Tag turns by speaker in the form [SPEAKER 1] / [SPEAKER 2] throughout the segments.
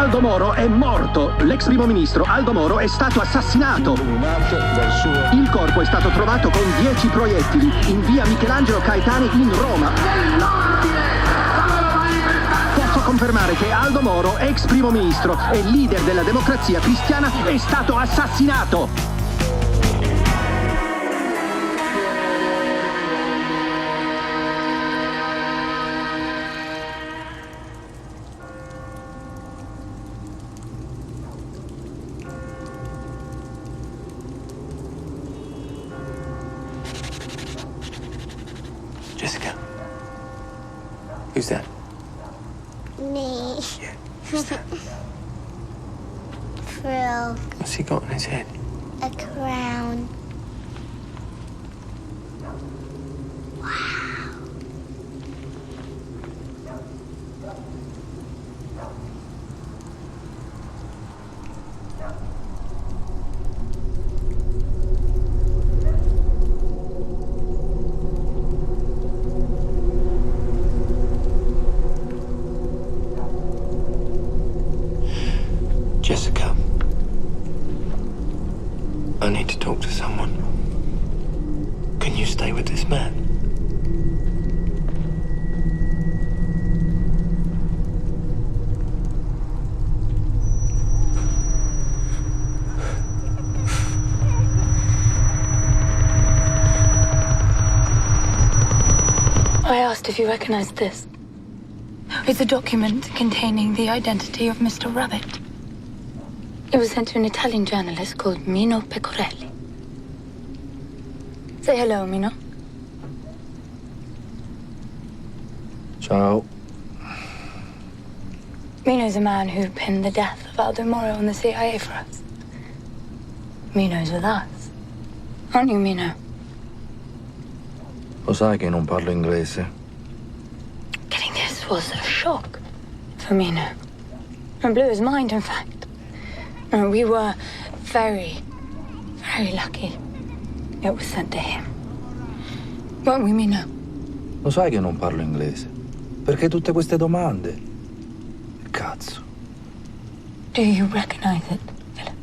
[SPEAKER 1] Aldo Moro è morto. L'ex primo ministro Aldo Moro è stato assassinato. Il corpo è stato trovato con 10 proiettili in via Michelangelo Caetani in Roma. Posso confermare che Aldo Moro, ex primo ministro e leader della Democrazia Cristiana, è stato assassinato.
[SPEAKER 2] Jessica. Who's that?
[SPEAKER 3] Me.
[SPEAKER 2] Yeah. Who's that?
[SPEAKER 3] Frog.
[SPEAKER 2] What's he got on his head?
[SPEAKER 3] A crown.
[SPEAKER 2] Jessica. I need to talk to someone. Can you stay with this man?
[SPEAKER 4] I asked if you recognized this. It's a document containing the identity of Mr. Rabbit. It was sent to an Italian journalist called Mino Pecorelli. Say hello, Mino.
[SPEAKER 2] Ciao.
[SPEAKER 4] Mino's a man who pinned the death of Aldo Moro on the CIA for us. Mino's with us. Aren't you, Mino?
[SPEAKER 5] Lo sai che non parlo inglese?
[SPEAKER 4] Getting this was a shock for Mino. It blew his mind, in fact. And we were very, very lucky it was sent to him. Weren't we, Mino?
[SPEAKER 5] Lo sai che non parlo inglese? Perché tutte queste domande? Cazzo.
[SPEAKER 4] Do you recognize it, Philip?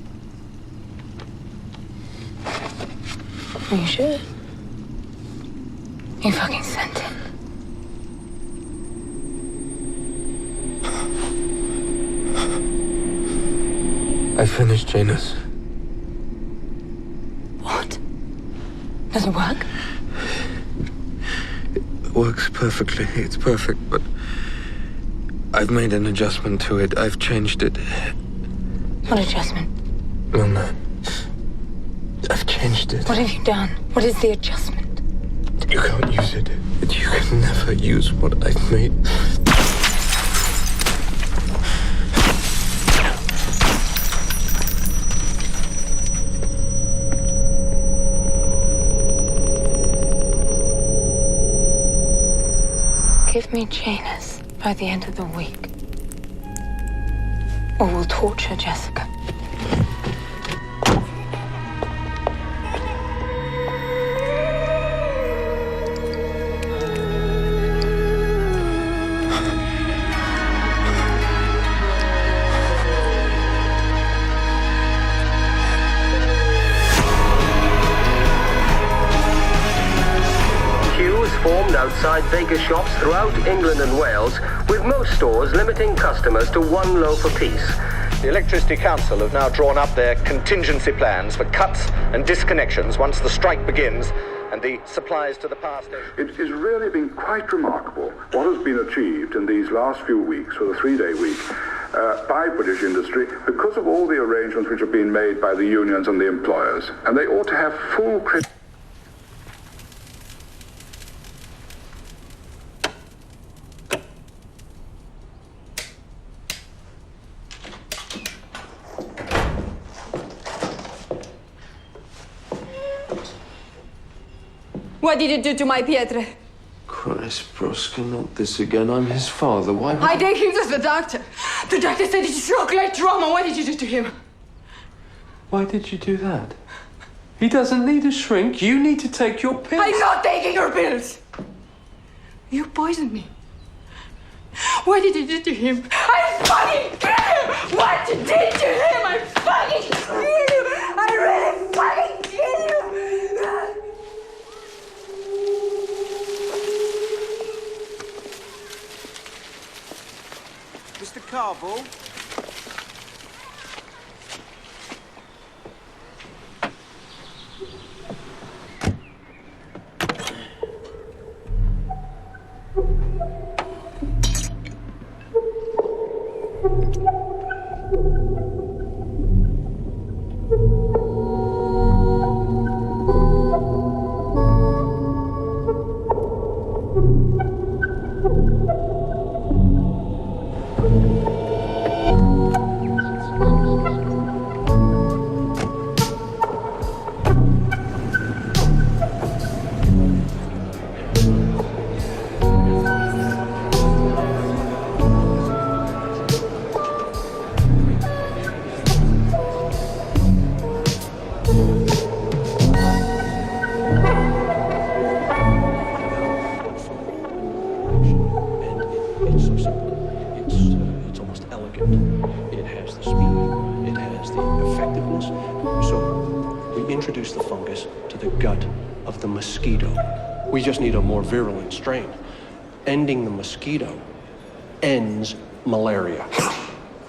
[SPEAKER 4] Are you sure? You fucking sent it.
[SPEAKER 2] I finished, Genis.
[SPEAKER 4] What? Does it work?
[SPEAKER 2] It works perfectly. It's perfect, but I've made an adjustment to it. I've changed it.
[SPEAKER 4] What adjustment?
[SPEAKER 2] Well, no. I've changed it.
[SPEAKER 4] What have you done? What is the adjustment?
[SPEAKER 2] You can't use it. You can never use what I've made.
[SPEAKER 4] Give me Genis by the end of the week. Or we'll torture Jessica.
[SPEAKER 1] Formed outside baker shops throughout England and Wales, with most stores limiting customers to one loaf apiece.
[SPEAKER 6] The Electricity Council have now drawn up their contingency plans for cuts and disconnections once the strike begins and the supplies to the power station.
[SPEAKER 7] It has really been quite remarkable what has been achieved in these last few weeks, for the three-day week, by British industry because of all the arrangements which have been made by the unions and the employers. And they ought to have full credit.
[SPEAKER 8] What did you do to my Pietre?
[SPEAKER 2] Christ, Broska, not this again. I'm his father. Why would
[SPEAKER 8] I take him to the doctor. The doctor said it's shock-like trauma. What did you do to him?
[SPEAKER 2] Why did you do that? He doesn't need a shrink. You need to take your pills.
[SPEAKER 8] I'm not taking your pills. You poisoned me. What did you do to him? I fucking killed him! what you did to him! I fucking kill you! I really fucking kill you!
[SPEAKER 9] Mr. Carville?
[SPEAKER 10] We just need a more virulent strain. Ending the mosquito ends malaria.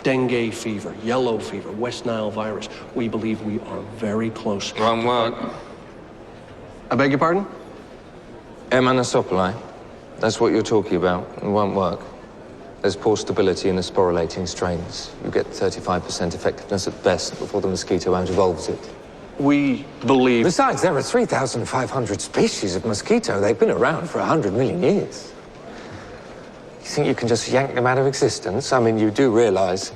[SPEAKER 10] Dengue fever, yellow fever, West Nile virus. We believe we are very close.
[SPEAKER 2] Wrong word.
[SPEAKER 10] I beg your pardon?
[SPEAKER 2] Emmanosopoli. That's what you're talking about. It won't work. There's poor stability in the sporulating strains. You get 35% effectiveness at best before the mosquito evolves it.
[SPEAKER 10] We believe...
[SPEAKER 2] Besides, there are 3,500 species of mosquito. They've been around for 100 million years. You think you can just yank them out of existence? I mean, you do realize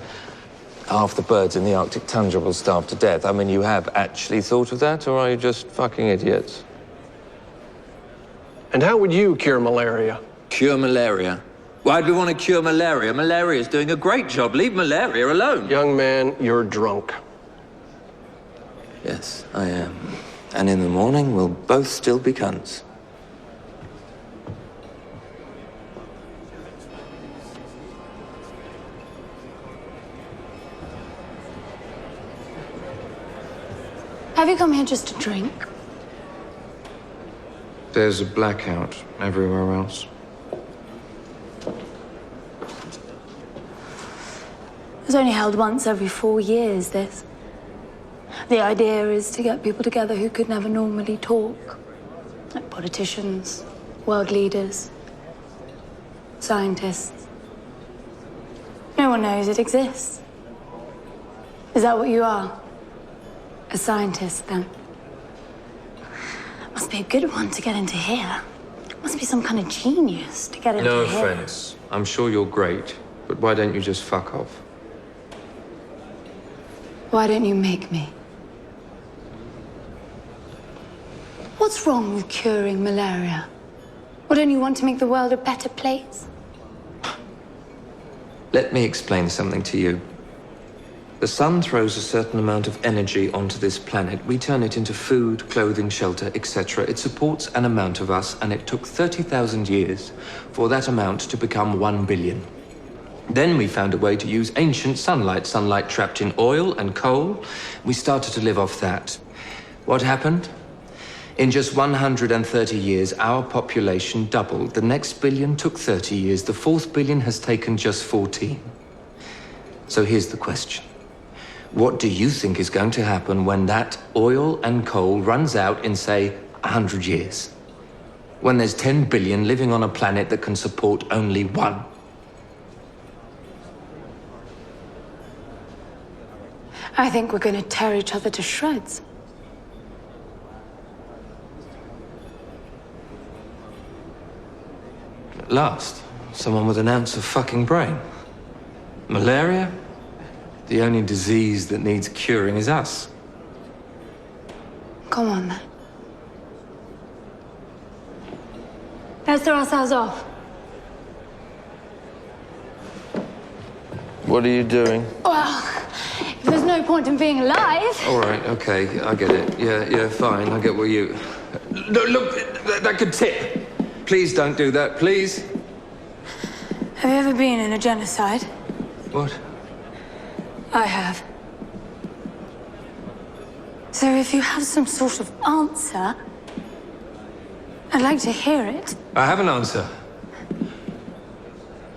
[SPEAKER 2] half the birds in the Arctic tundra will starve to death. I mean, you have actually thought of that, or are you just fucking idiots?
[SPEAKER 10] And how would you cure malaria?
[SPEAKER 5] Cure malaria? Why do we want to cure malaria? Malaria is doing a great job. Leave malaria alone.
[SPEAKER 10] Young man, you're drunk.
[SPEAKER 2] Yes, I am. And in the morning, we'll both still be cunts.
[SPEAKER 4] Have you come here just to drink?
[SPEAKER 2] There's a blackout everywhere else.
[SPEAKER 4] It's only held once every 4 years, this. The idea is to get people together who could never normally talk. Like politicians, world leaders, scientists. No one knows it exists. Is that what you are? A scientist, then? Must be a good one to get into here. Must be some kind of genius to get into
[SPEAKER 2] No
[SPEAKER 4] here.
[SPEAKER 2] offense. I'm sure you're great, but why don't you just fuck off?
[SPEAKER 4] Why don't you make me? What's wrong with curing malaria? Or don't you want to make the world a better place?
[SPEAKER 2] Let me explain something to you. The sun throws a certain amount of energy onto this planet. We turn it into food, clothing, shelter, etc. It supports an amount of us, and it took 30,000 years for that amount to become 1 billion. Then we found a way to use ancient sunlight trapped in oil and coal. We started to live off that. What happened? In just 130 years, our population doubled. The next billion took 30 years. The 4th billion has taken just 14. So here's the question. What do you think is going to happen when that oil and coal runs out in, say, 100 years? When there's 10 billion living on a planet that can support only 1?
[SPEAKER 4] I think we're going to tear each other to shreds.
[SPEAKER 2] At last, someone with an ounce of fucking brain. Malaria? The only disease that needs curing is us.
[SPEAKER 4] Come on, then. Let's throw ourselves off.
[SPEAKER 2] What are you doing?
[SPEAKER 4] Well, if there's no point in being alive.
[SPEAKER 2] All right, okay, I get it. Yeah, fine, I get what you... Look, that could tip. Please don't do that, please.
[SPEAKER 4] Have you ever been in a genocide?
[SPEAKER 2] What?
[SPEAKER 4] I have. So if you have some sort of answer, I'd like to hear it.
[SPEAKER 2] I have an answer.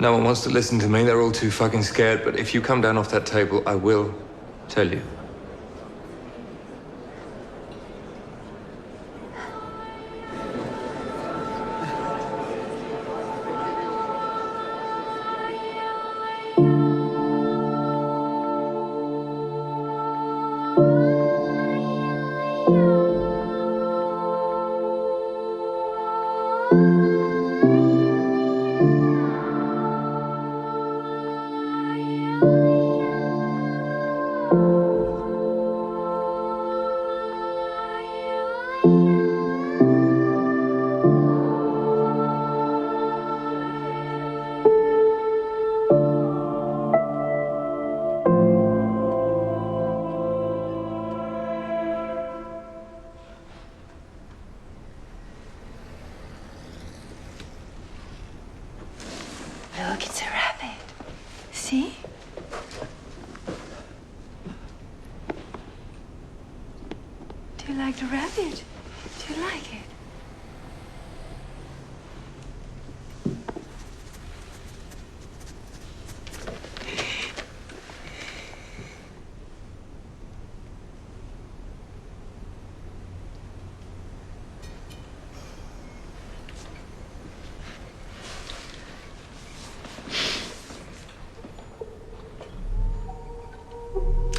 [SPEAKER 2] No one wants to listen to me. They're all too fucking scared. But if you come down off that table, I will tell you.
[SPEAKER 4] Look, it's a rabbit. See? Do you like the rabbit? Do you like it?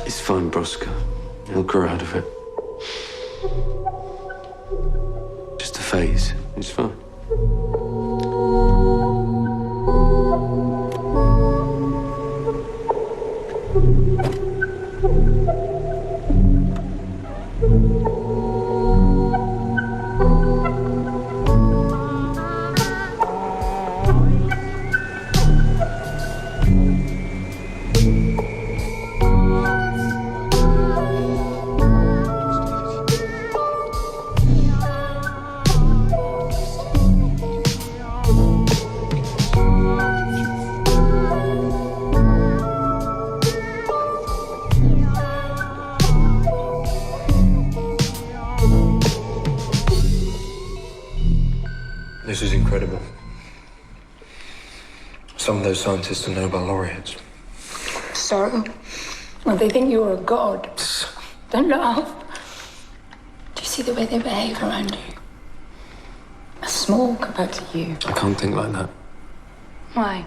[SPEAKER 2] It's fine, Broska. He'll grow out of it. Just a phase. It's fine. This is incredible. Some of those scientists are Nobel laureates.
[SPEAKER 4] So? Well, they think you're a god. Don't laugh. Do you see the way they behave around you? They're small compared to you.
[SPEAKER 2] I can't think like that.
[SPEAKER 4] Why?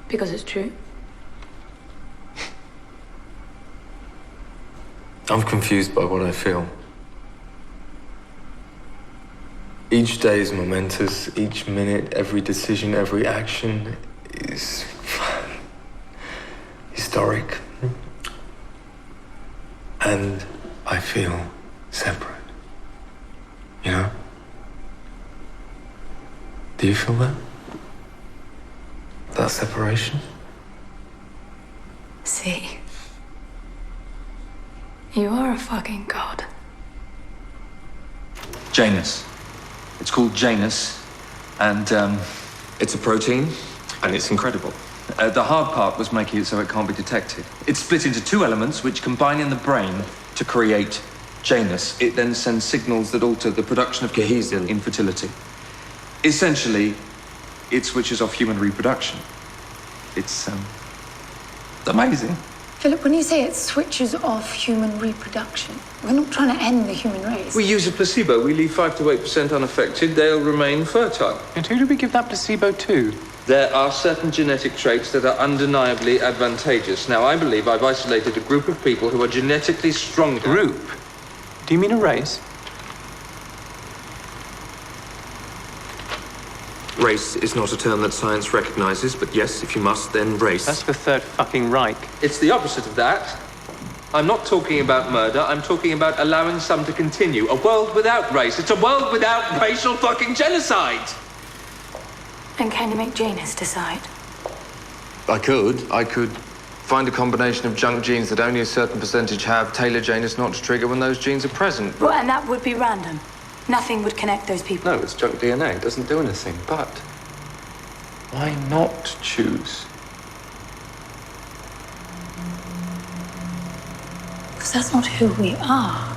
[SPEAKER 4] Because it's true?
[SPEAKER 2] I'm confused by what I feel. Each day is momentous. Each minute, every decision, every action is historic. And I feel separate. You know? Do you feel that? That separation?
[SPEAKER 4] See? You are a fucking god.
[SPEAKER 2] Genis. It's called Genis, and it's a protein, and it's incredible. The hard part was making it so it can't be detected. It's split into two elements which combine in the brain to create Genis. It then sends signals that alter the production of cohesion in fertility. Essentially, it switches off human reproduction. It's amazing.
[SPEAKER 4] Philip, when you say it switches off human reproduction, we're not trying to end the human race.
[SPEAKER 2] We use a placebo. We leave 5 to 8% unaffected. They'll remain fertile.
[SPEAKER 9] And who do we give that placebo to?
[SPEAKER 2] There are certain genetic traits that are undeniably advantageous. Now, I believe I've isolated a group of people who are genetically stronger.
[SPEAKER 9] Group? Do you mean a race?
[SPEAKER 2] Race is not a term that science recognizes, but yes, if you must, then race.
[SPEAKER 9] That's the Third fucking Reich.
[SPEAKER 2] It's the opposite of that. I'm not talking about murder, I'm talking about allowing some to continue. A world without race. It's a world without racial fucking genocide!
[SPEAKER 4] And can you make Genis decide?
[SPEAKER 2] I could find a combination of junk genes that only a certain percentage have, tailor Genis not to trigger when those genes are present.
[SPEAKER 4] Well, and that would be random. Nothing would connect those people.
[SPEAKER 2] No, it's junk DNA. It doesn't do anything. But why not choose?
[SPEAKER 4] Because that's not who we are.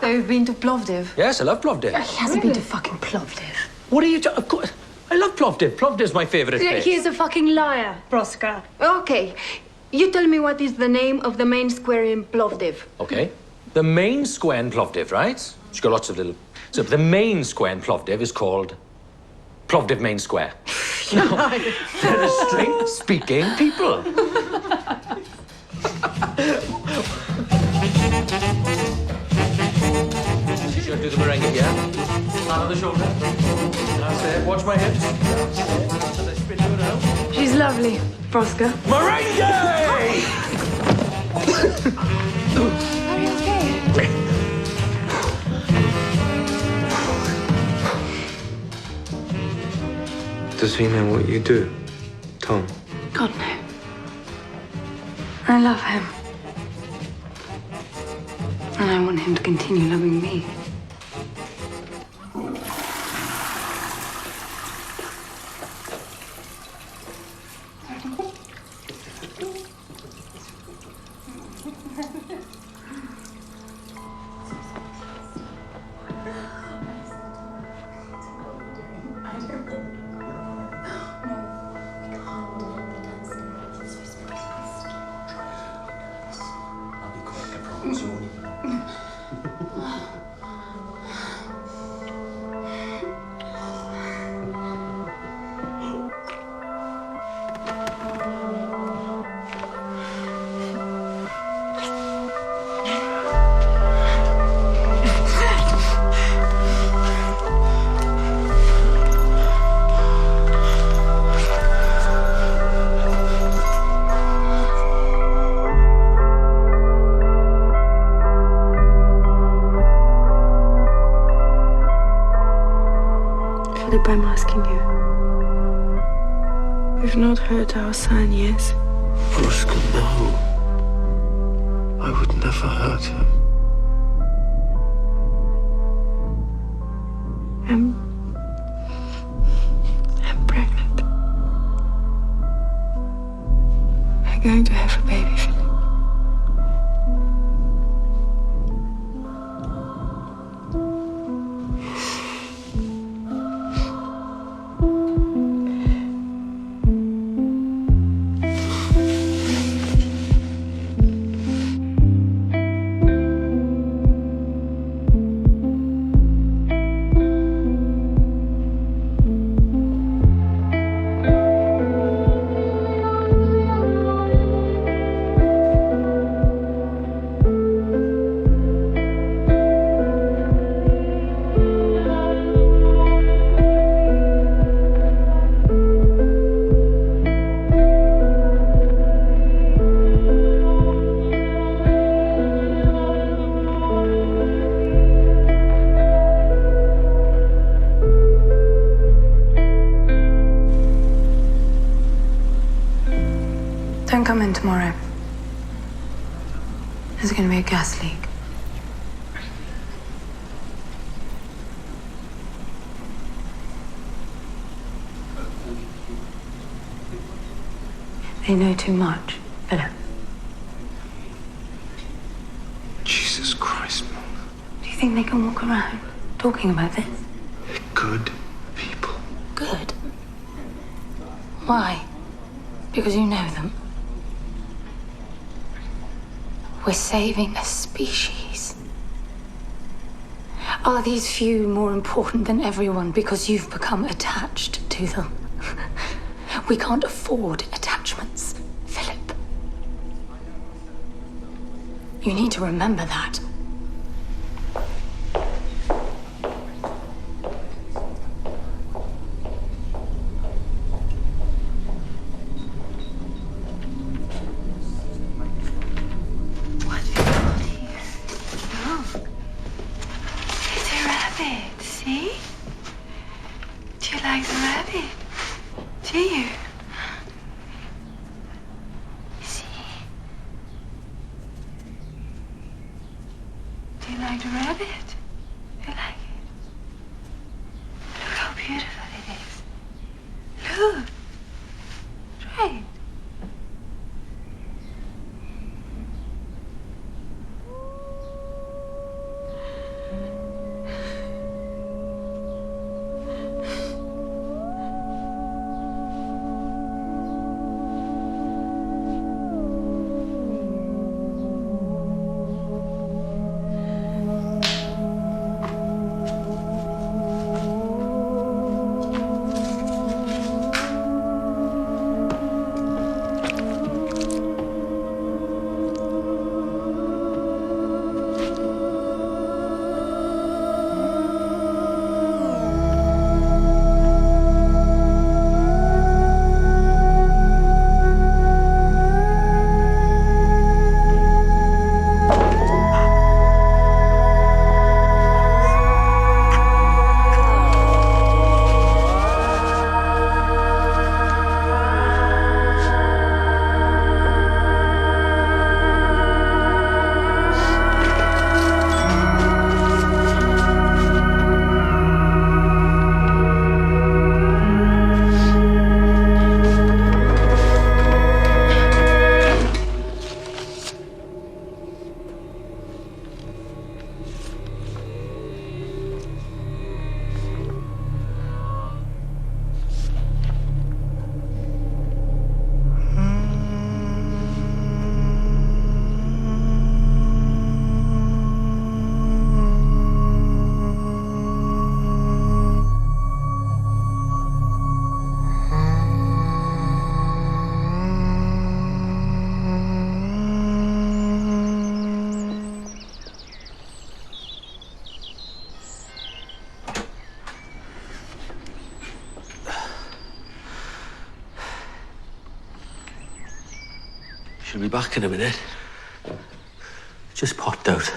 [SPEAKER 11] So you've been to Plovdiv?
[SPEAKER 5] Yes, I love Plovdiv.
[SPEAKER 11] He hasn't been to fucking Plovdiv.
[SPEAKER 5] What are you talking? Of course, I love Plovdiv. Plovdiv's my favourite place.
[SPEAKER 11] He's a fucking liar, Proska. Okay, you tell me what is the name of the main square in Plovdiv.
[SPEAKER 5] Okay. The main square in Plovdiv, right? It's got lots of little... So the main square in Plovdiv is called Plovdiv Main Square. No, they're a straight-speaking people. She's going to do the merengue here. Hand on the shoulder. That's it. Watch my hips. That's it. Spin her around.
[SPEAKER 11] She's lovely, Proska.
[SPEAKER 5] Merengue!
[SPEAKER 11] Are you okay?
[SPEAKER 2] Does he know what you do, Tom?
[SPEAKER 11] God, no. I love him. And I want him to continue loving me. Philip, I'm asking you. We've not hurt our son, yes?
[SPEAKER 2] Proska, no. I would never hurt him.
[SPEAKER 11] I'm pregnant. We're going to have a baby, Philip. Don't come in tomorrow. There's going to be a gas leak.
[SPEAKER 4] They know too much, Philip.
[SPEAKER 2] Jesus Christ, Mom.
[SPEAKER 4] Do you think they can walk around talking about this?
[SPEAKER 2] They're good people.
[SPEAKER 4] Good. Why? Because you know them? We're saving a species. Are these few more important than everyone because you've become attached to them? We can't afford attachments, Philip. You need to remember that.
[SPEAKER 10] She'll be back in a minute. Just popped out.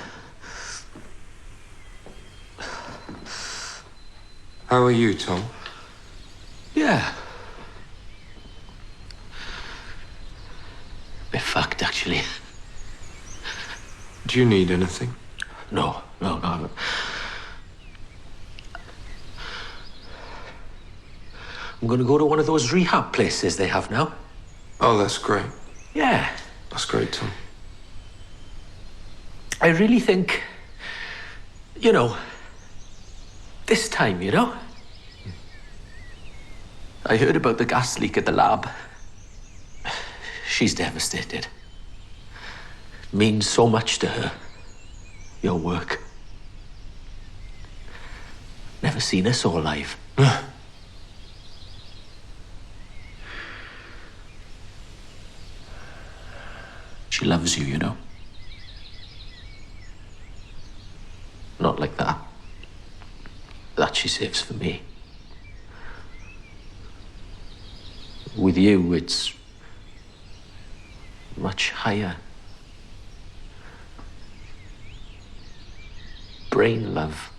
[SPEAKER 2] How are you, Tom?
[SPEAKER 10] Yeah. Bit fucked, actually.
[SPEAKER 2] Do you need anything?
[SPEAKER 10] No. I'm gonna go to one of those rehab places they have now.
[SPEAKER 2] Oh, that's great.
[SPEAKER 10] Yeah.
[SPEAKER 2] That's great, Tom.
[SPEAKER 10] I really think, this time, I heard about the gas leak at the lab. She's devastated. Means so much to her. Your work. Never seen her so alive. She loves you, Not like that. That she saves for me. With you, it's much higher. Brain love.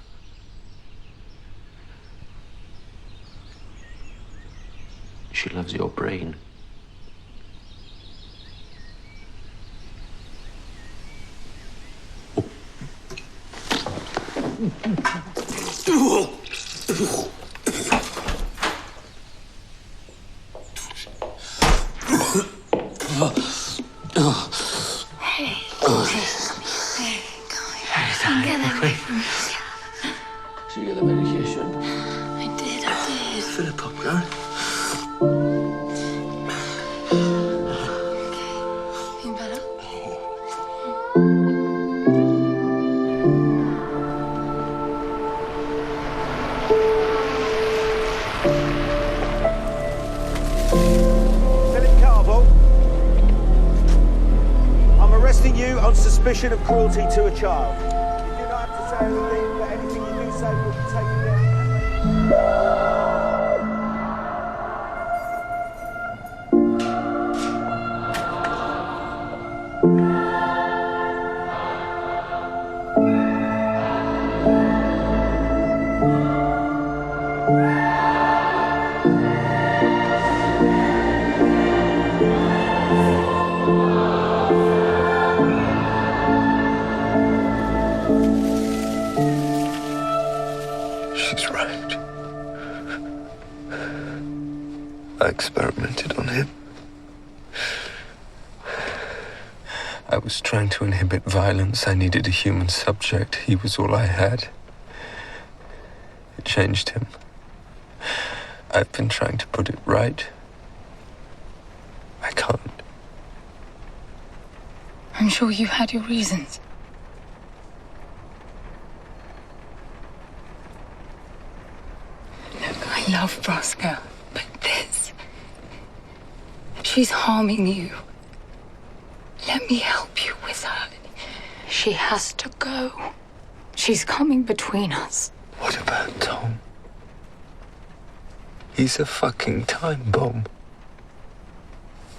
[SPEAKER 10] She loves your brain.
[SPEAKER 12] you get the medication?
[SPEAKER 4] I did.
[SPEAKER 12] Fill it up, Gary.
[SPEAKER 4] Feeling better?
[SPEAKER 13] Philip Carville, I'm arresting you on suspicion of cruelty to a child. You do not have to say anything, but anything you do say will be taken down.
[SPEAKER 14] She's right. I experimented on him. I was trying to inhibit violence. I needed a human subject. He was all I had. It changed him. I've been trying to put it right. I can't.
[SPEAKER 4] I'm sure you had your reasons. Look, I love Roscoe, but this... She's harming you. Let me help you with her. She has to go. She's coming between us.
[SPEAKER 14] What about Tom? He's a fucking time bomb.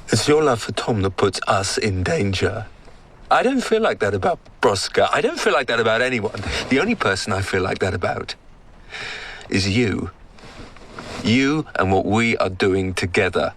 [SPEAKER 14] It's your love for Tom that puts us in danger. I don't feel like that about Broska. I don't feel like that about anyone. The only person I feel like that about is you. You and what we are doing together.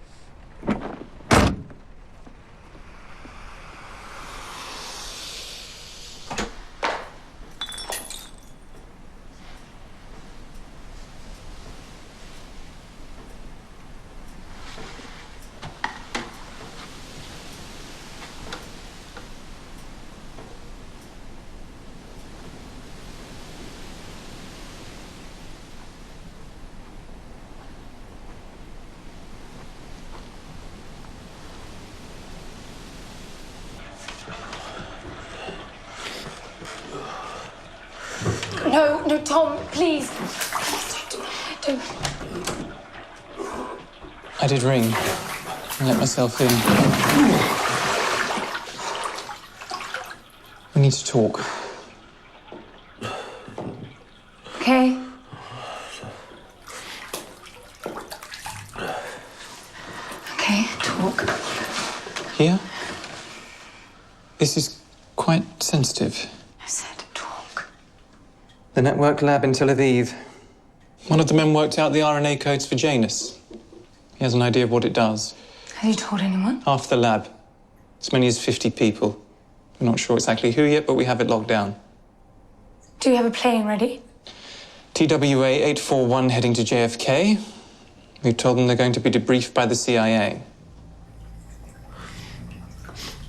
[SPEAKER 4] No, Tom, please. Don't.
[SPEAKER 9] I did ring and let myself in. We need to talk.
[SPEAKER 4] Okay. Okay, talk.
[SPEAKER 9] Here? This is quite sensitive.
[SPEAKER 4] I said talk.
[SPEAKER 9] The network lab in Tel Aviv. One of the men worked out the RNA codes for Genis. He has an idea of what it does.
[SPEAKER 4] Have you told anyone?
[SPEAKER 9] Half the lab. As many as 50 people. We're not sure exactly who yet, but we have it locked down.
[SPEAKER 4] Do you have a plane ready?
[SPEAKER 9] TWA 841 heading to JFK. We've told them they're going to be debriefed by the CIA.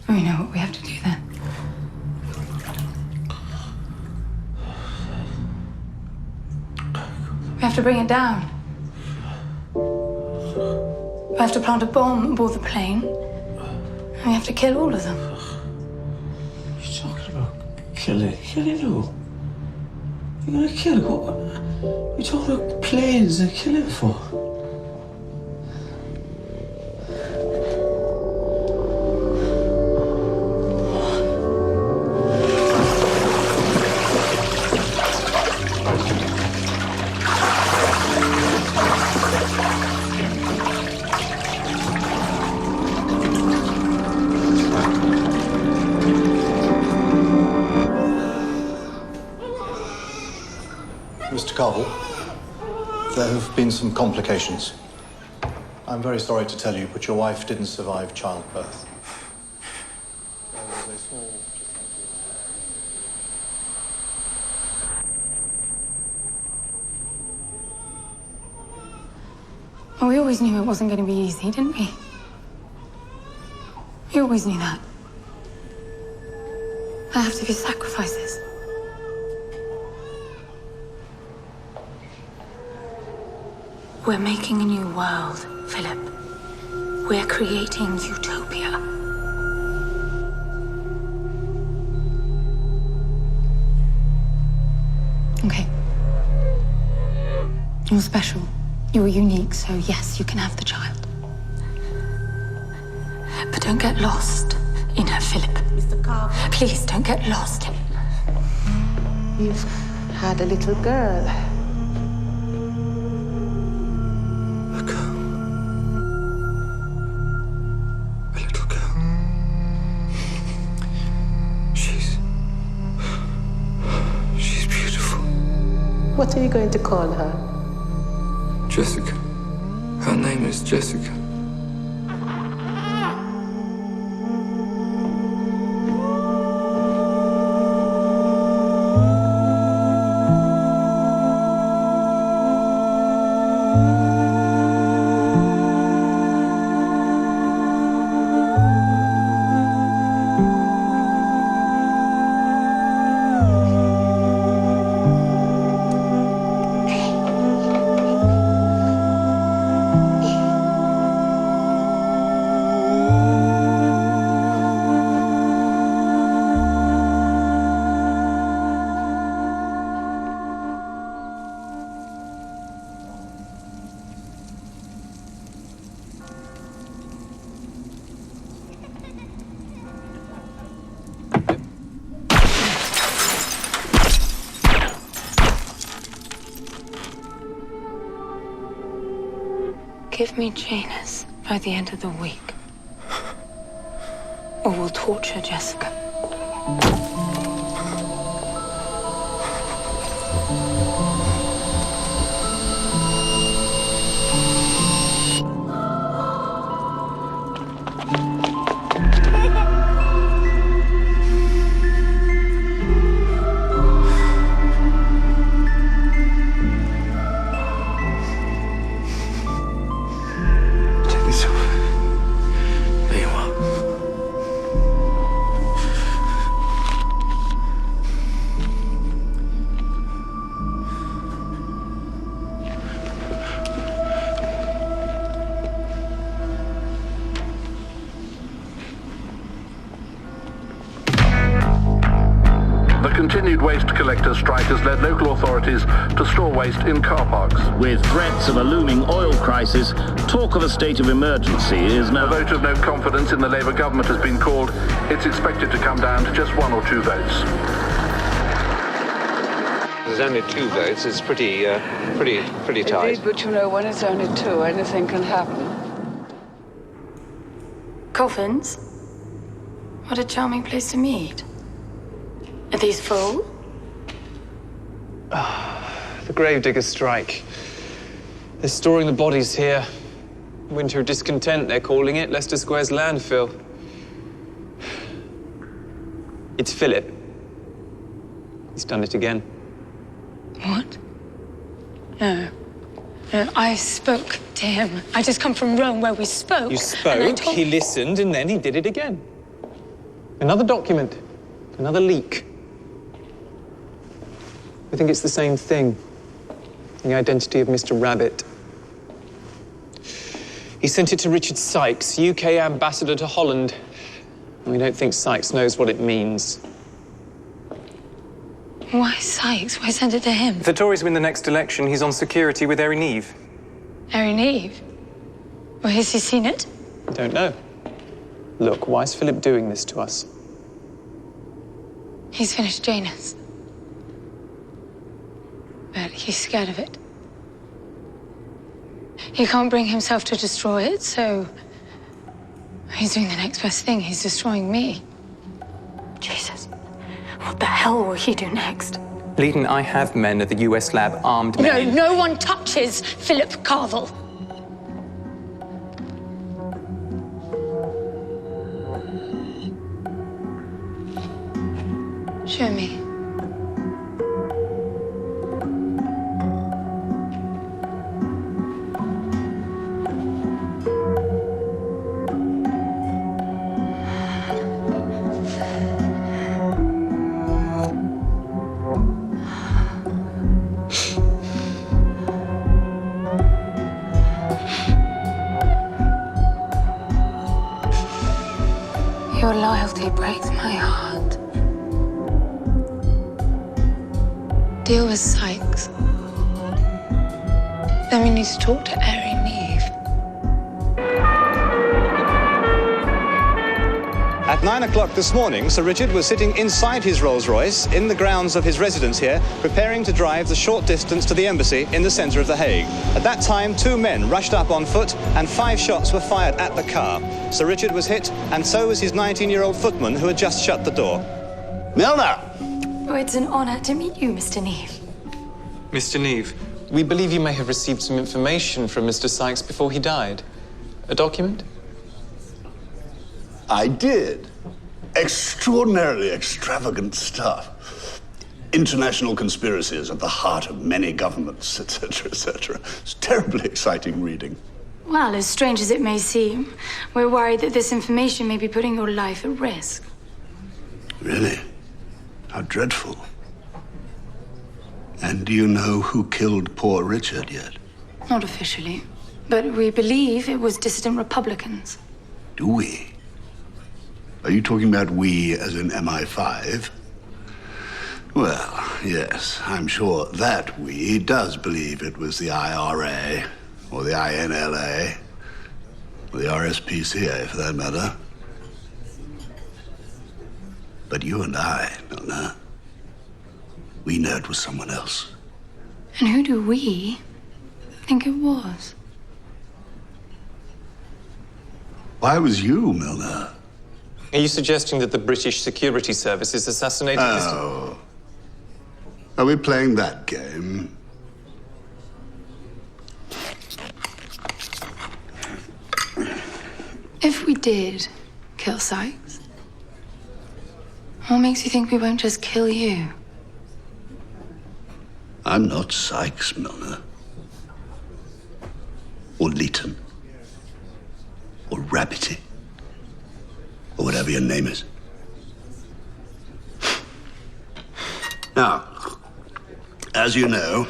[SPEAKER 4] We know what we have to do then. We have to bring it down. We have to plant a bomb aboard the plane. And we have to kill all of them.
[SPEAKER 12] What are you talking about? Killing? Killing who? You're gonna kill who? What are you talking about planes and killing for?
[SPEAKER 15] Mr. Carville, there have been some complications. I'm very sorry to tell you, but your wife didn't survive childbirth. There was a small...
[SPEAKER 4] Well, we always knew it wasn't going to be easy, didn't we? We always knew that. There have to be sacrifices. We're making a new world, Philip. We're creating Utopia. Okay. You're special. You're unique, so yes, you can have the child. But don't get lost in her, Philip.
[SPEAKER 8] Mr. Carver.
[SPEAKER 4] Please don't get lost.
[SPEAKER 8] You've had a little girl.
[SPEAKER 14] A girl. A little girl. She's beautiful.
[SPEAKER 8] What are you going to call her?
[SPEAKER 14] Jessica. Her name is Jessica.
[SPEAKER 4] Give me Genis by the end of the week. Or we'll torture Jessica.
[SPEAKER 7] Continued waste collectors strike has led local authorities to store waste in car parks.
[SPEAKER 16] With threats of a looming oil crisis, talk of a state of emergency is now...
[SPEAKER 7] A vote of no confidence in the Labour government has been called. It's expected to come down to just 1 or 2 votes.
[SPEAKER 2] There's only 2 votes. It's pretty tight.
[SPEAKER 17] Indeed, but you know, when it's only 2, anything can happen.
[SPEAKER 4] Coffins? What a charming place to meet. Are these full?
[SPEAKER 9] The gravediggers strike. They're storing the bodies here. Winter of discontent, they're calling it. Leicester Square's landfill. It's Philip. He's done it again.
[SPEAKER 4] What? No. No, I spoke to him. I just come from Rome where we spoke.
[SPEAKER 9] You spoke, he listened, and then he did it again. Another document. Another leak. I think it's the same thing. The identity of Mr. Rabbit. He sent it to Richard Sykes, UK ambassador to Holland. And we don't think Sykes knows what it means.
[SPEAKER 4] Why Sykes? Why send it to him?
[SPEAKER 9] If the Tories win the next election, he's on security with Erin Eve.
[SPEAKER 4] Erin Eve? Well, has he seen it?
[SPEAKER 9] I don't know. Look, why is Philip doing this to us?
[SPEAKER 4] He's finished Genis. But he's scared of it. He can't bring himself to destroy it, so he's doing the next best thing. He's destroying me. Jesus. What the hell will he do next?
[SPEAKER 9] Leading I have men at the US lab armed men.
[SPEAKER 4] No one touches Philip Carvel. Show me. Your loyalty breaks my heart. Deal with Sykes. Then we need to talk to Ari Neve.
[SPEAKER 6] At 9 o'clock this morning, Sir Richard was sitting inside his Rolls-Royce in the grounds of his residence here, preparing to drive the short distance to the embassy in the centre of The Hague. At that time, 2 men rushed up on foot and 5 shots were fired at the car. Sir Richard was hit, and so was his 19-year-old footman who had just shut the door.
[SPEAKER 18] Milner!
[SPEAKER 4] Oh, it's an honour to meet you, Mr. Neve.
[SPEAKER 9] Mr. Neve, we believe you may have received some information from Mr. Sykes before he died. A document?
[SPEAKER 18] I did. Extraordinarily extravagant stuff. International conspiracies at the heart of many governments, etc., etc. It's terribly exciting reading.
[SPEAKER 4] Well, as strange as it may seem, we're worried that this information may be putting your life at risk.
[SPEAKER 18] Really? How dreadful. And do you know who killed poor Richard yet?
[SPEAKER 4] Not officially, but we believe it was dissident Republicans.
[SPEAKER 18] Do we? Are you talking about we as in MI5? Well, yes, I'm sure that we does believe it was the IRA, or the INLA, or the RSPCA for that matter. But you and I, Milner, we know it was someone else.
[SPEAKER 4] And who do we think it was?
[SPEAKER 18] Why was you, Milner?
[SPEAKER 9] Are you suggesting that the British Security Services assassinated Mr.
[SPEAKER 18] Oh. Are we playing that game?
[SPEAKER 4] If we did kill Sykes, what makes you think we won't just kill you?
[SPEAKER 18] I'm not Sykes, Milner. Or Leighton. Or Rabbity. Or whatever your name is. Now, as you know,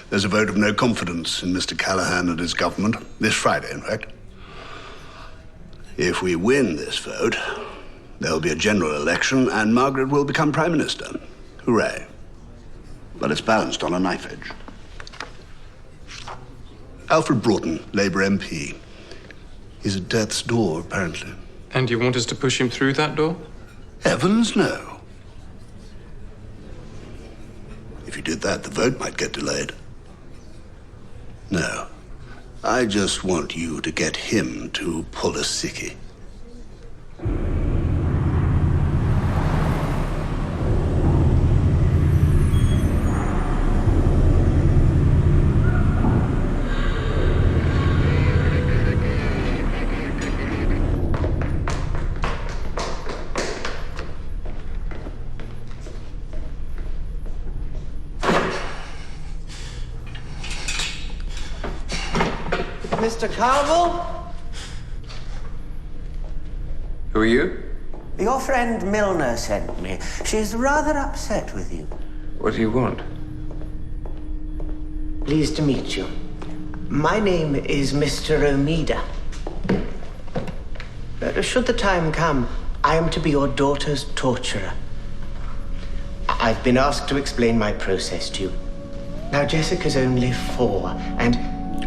[SPEAKER 18] there's a vote of no confidence in Mr. Callaghan and his government, this Friday, in fact. If we win this vote, there'll be a general election and Margaret will become Prime Minister. Hooray. But it's balanced on a knife edge. Alfred Broughton, Labour MP. He's at death's door, apparently.
[SPEAKER 9] And you want us to push him through that door?
[SPEAKER 18] Heavens, no. If you did that, the vote might get delayed. No. I just want you to get him to pull a sickie.
[SPEAKER 19] Mr. Carville?
[SPEAKER 2] Who are you?
[SPEAKER 19] Your friend Milner sent me. She's rather upset with you.
[SPEAKER 2] What do you want?
[SPEAKER 19] Pleased to meet you. My name is Mr. Omida. Should the time come, I am to be your daughter's torturer. I've been asked to explain my process to you. Now, Jessica's only 4, and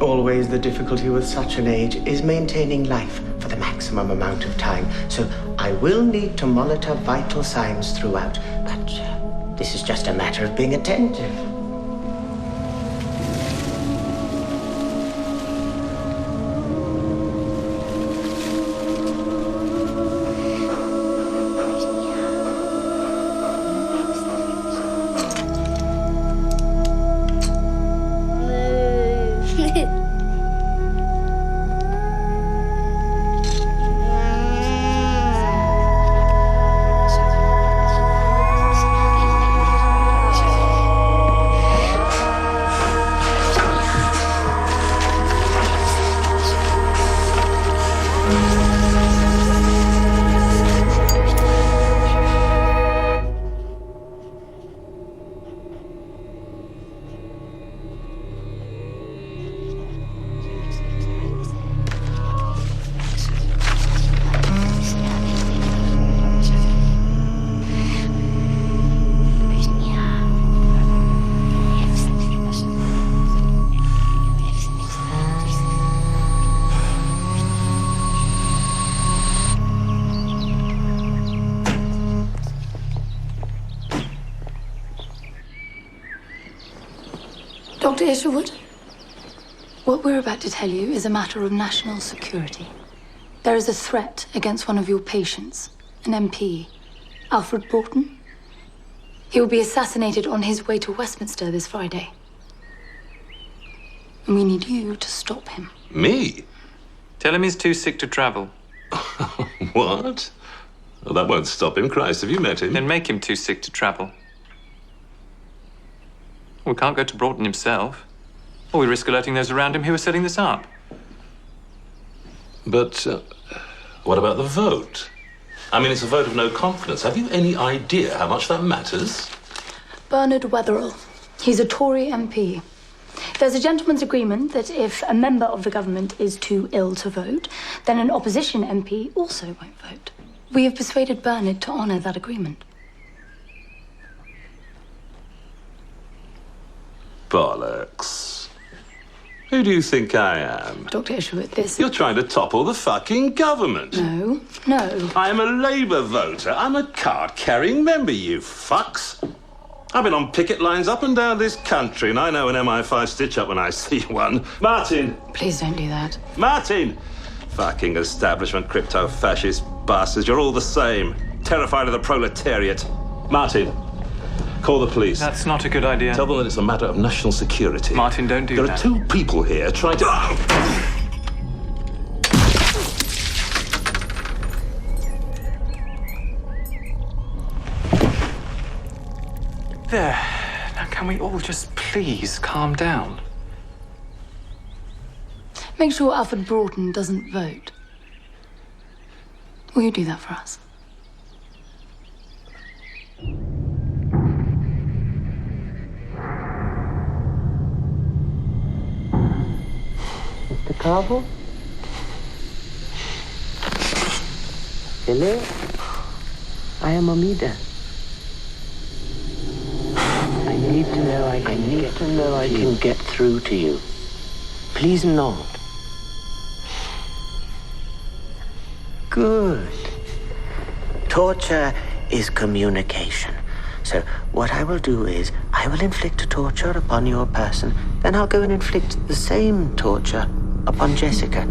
[SPEAKER 19] always the difficulty with such an age is maintaining life for the maximum amount of time. So I will need to monitor vital signs throughout. But this is just a matter of being attentive.
[SPEAKER 4] Dr. Isherwood, what we're about to tell you is a matter of national security. There is a threat against one of your patients, an MP, Alfred Broughton. He will be assassinated on his way to Westminster this Friday. And we need you to stop him.
[SPEAKER 20] Me?
[SPEAKER 21] Tell him he's too sick to travel.
[SPEAKER 20] What? Well, that won't stop him. Christ, have you met him?
[SPEAKER 21] Then make him too sick to travel. We can't go to Broughton himself. Or we risk alerting those around him who are setting this up.
[SPEAKER 20] But what about the vote? I mean, it's a vote of no confidence. Have you any idea how much that matters?
[SPEAKER 4] Bernard Wetherell. He's a Tory MP. There's a gentleman's agreement that if a member of the government is too ill to vote, then an opposition MP also won't vote. We have persuaded Bernard to honour that agreement.
[SPEAKER 20] Bollocks. Who do you think I am?
[SPEAKER 4] Dr. Isherwood, this...
[SPEAKER 20] You're trying to topple the fucking government.
[SPEAKER 4] No.
[SPEAKER 20] I'm a Labour voter. I'm a card-carrying member, you fucks. I've been on picket lines up and down this country, and I know an MI5 stitch-up when I see one. Martin!
[SPEAKER 4] Please don't do that.
[SPEAKER 20] Martin! Fucking establishment crypto-fascist bastards. You're all the same. Terrified of the proletariat. Martin, call the police.
[SPEAKER 21] That's not a good idea.
[SPEAKER 20] Tell them that it's a matter of national security.
[SPEAKER 21] Martin, don't do that.
[SPEAKER 20] There are two people here trying to...
[SPEAKER 21] There. Now, can we all just please calm down?
[SPEAKER 4] Make sure Alfred Broughton doesn't vote. Will you do that for us?
[SPEAKER 19] Mr. Carvel? Hello? I am Omida. I need to know I can get through to you. Please nod. Good. Torture is communication. So what I will do is I will inflict a torture upon your person, then I'll go and inflict the same torture upon Jessica.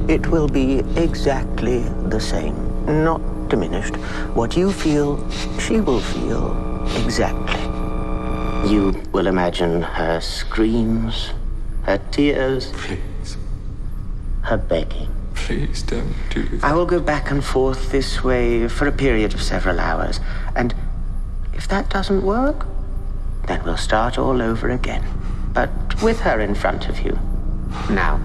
[SPEAKER 19] It will be exactly the same, not diminished. What you feel, she will feel exactly. You will imagine her screams, her tears,
[SPEAKER 2] Please.
[SPEAKER 19] her begging.
[SPEAKER 2] Please don't do that.
[SPEAKER 19] I will go back and forth this way for a period of several hours, and if that doesn't work, then we'll start all over again, but with her in front of you. Now,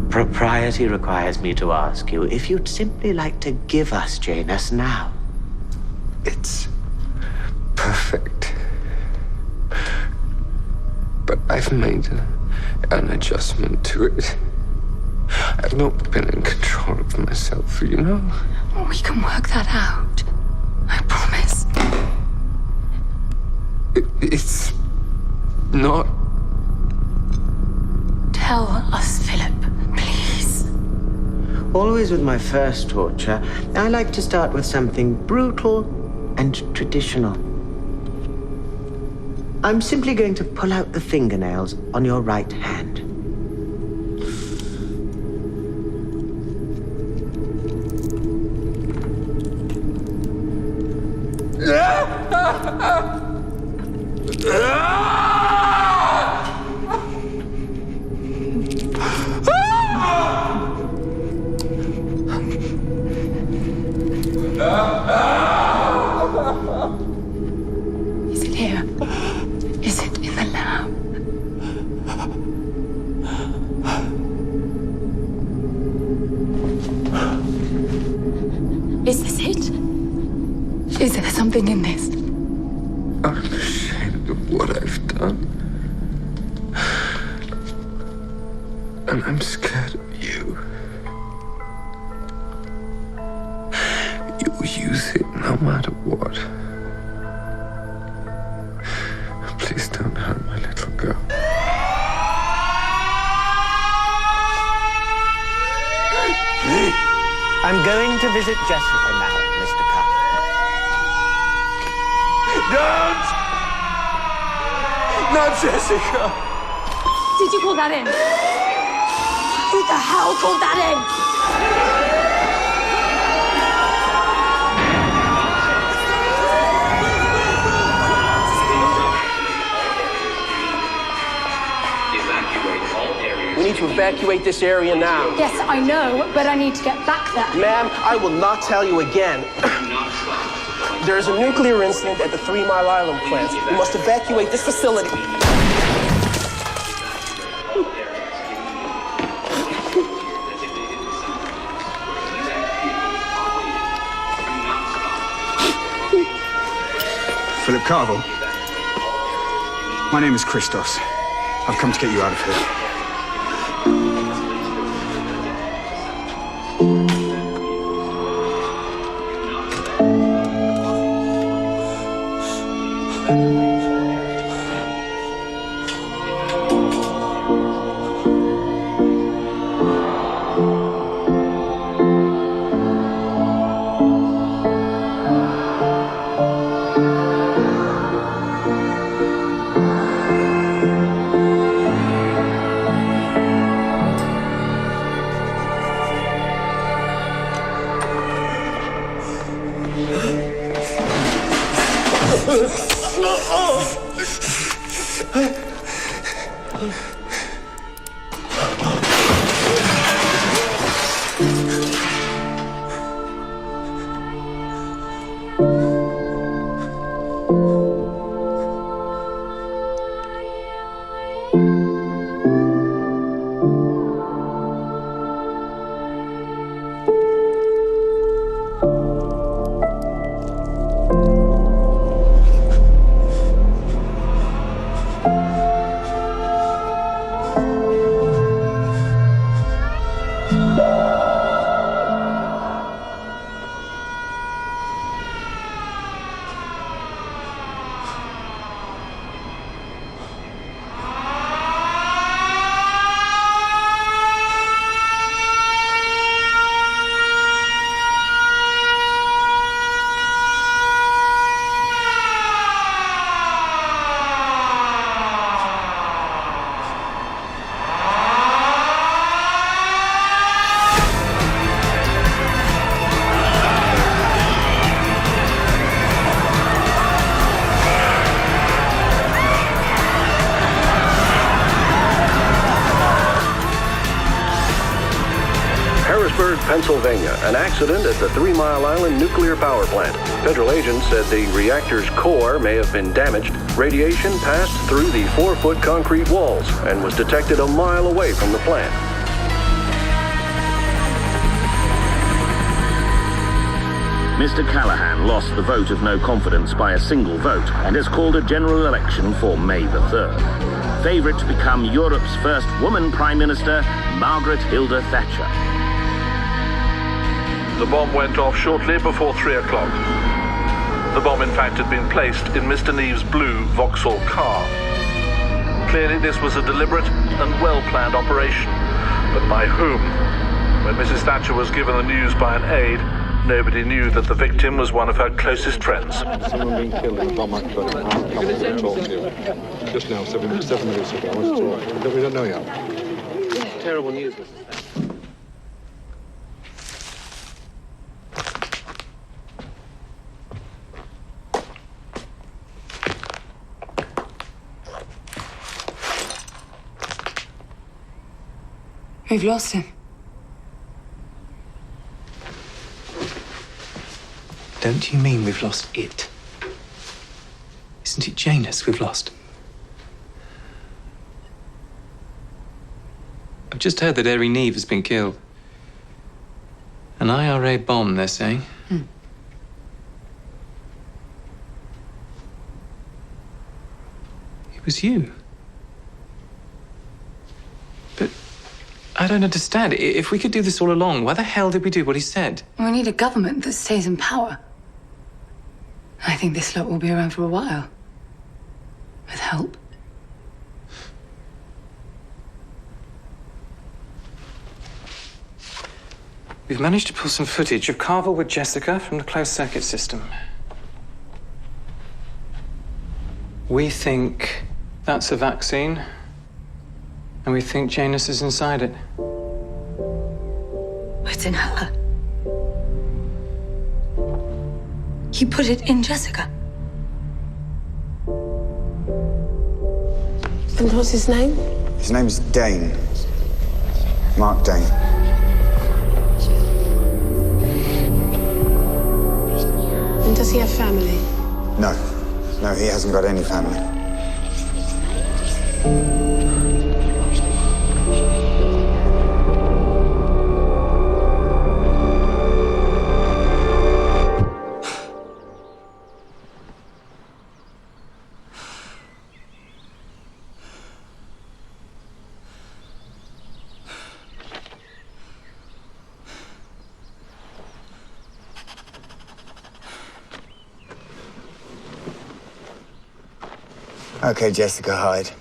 [SPEAKER 19] propriety requires me to ask you if you'd simply like to give us Genis now.
[SPEAKER 2] It's perfect. But I've made an adjustment to it. I've not been in control of myself, you know?
[SPEAKER 4] We can work that out. I promise.
[SPEAKER 2] It's not...
[SPEAKER 4] Tell us, Philip, please.
[SPEAKER 19] Always with my first torture, I like to start with something brutal and traditional. I'm simply going to pull out the fingernails on your right hand.
[SPEAKER 4] Is it here? Is it in the lab? Is this it? Is there something in this?
[SPEAKER 2] I'm ashamed of what I've done. And I'm scared of you. You'll use it no matter what. Please don't hurt my little girl.
[SPEAKER 19] I'm going to visit Jessica now, Mr. Carver.
[SPEAKER 2] Don't! Not Jessica!
[SPEAKER 8] Did you call that in? Who the hell called that in?
[SPEAKER 10] We need to evacuate this area now.
[SPEAKER 8] Yes, I know, but I need to get back there.
[SPEAKER 10] Ma'am, I will not tell you again. There is a nuclear incident at the 3 Mile Island plant. We must evacuate this facility.
[SPEAKER 3] Philip Carville. My name is Christos. I've come to get you out of here.
[SPEAKER 22] Pennsylvania, an accident at the 3 Mile Island nuclear power plant. Federal agents said the reactor's core may have been damaged. Radiation passed through the 4-foot concrete walls and was detected a mile away from the plant.
[SPEAKER 16] Mr. Callahan lost the vote of no confidence by a single vote and has called a general election for May the 3rd. Favourite to become Europe's first woman Prime Minister, Margaret Hilda Thatcher.
[SPEAKER 23] The bomb went off shortly before 3 o'clock. The bomb, in fact, had been placed in Mr. Neve's blue Vauxhall car. Clearly, this was a deliberate and well-planned operation. But by whom? When Mrs. Thatcher was given the news by an aide, nobody knew that the victim was one of her closest friends.
[SPEAKER 24] Someone being killed in a bomb accident. I'm talking to you. Just now, 7 minutes ago. We don't know yet.
[SPEAKER 10] Terrible news, Mrs. Thatcher.
[SPEAKER 4] We've lost him.
[SPEAKER 21] Don't you mean we've lost it? Isn't it Genis we've lost? I've just heard that Harry Neve has been killed. An IRA bomb, they're saying. It was you. But I don't understand. If we could do this all along, why the hell did we do what he said?
[SPEAKER 4] We need a government that stays in power. I think this lot will be around for a while. With help.
[SPEAKER 21] We've managed to pull some footage of Carville with Jessica from the closed circuit system. We think that's a vaccine. And we think Genis is inside it.
[SPEAKER 4] It's in her. He put it in Jessica.
[SPEAKER 1] And what's his name?
[SPEAKER 3] His name's Dane. Mark Dane.
[SPEAKER 1] And does he have family?
[SPEAKER 3] No. No, he hasn't got any family. Okay, Jessica Hyde.